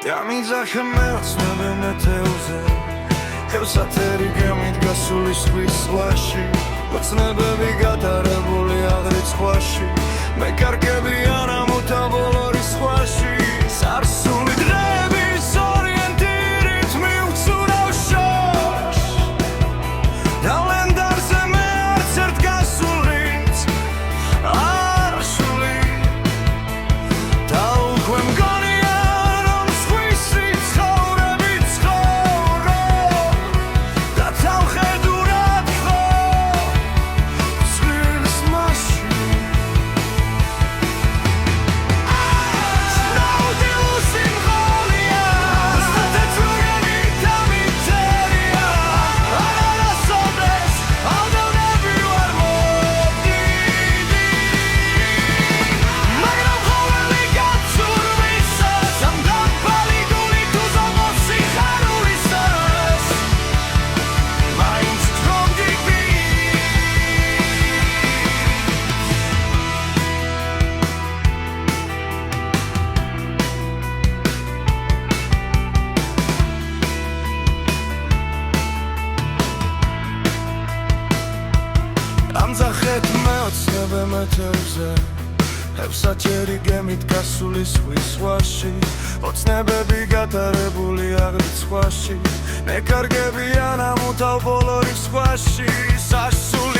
დამიძახე მეოცნებე მეთეულზე ევსათერი გემიდგა სული ზღვის ზღვაში ოცნებები გატარებული აღრიცხვაში მე კარგებიან ამოთა ბოლორი სხვაში სარსული დღეების ორიენტირით მივცურავ შორს კალენდარზე მე არც ერთ გასულ რიცხვს არ ვსვი და უკვე მგონია რომ სხვისი ცხოვრები ცხოვრო და თავხედურად ხო ცვილს მასში ამძახეთ მეოცნებე მეთეულზე ევსაჯერი გემიდგა სული ზღვის ზღვაში ოცნებები გატარებული აღრიცხვაში მე კარგებიან ამოთავ ბოლორი სხვაში სასული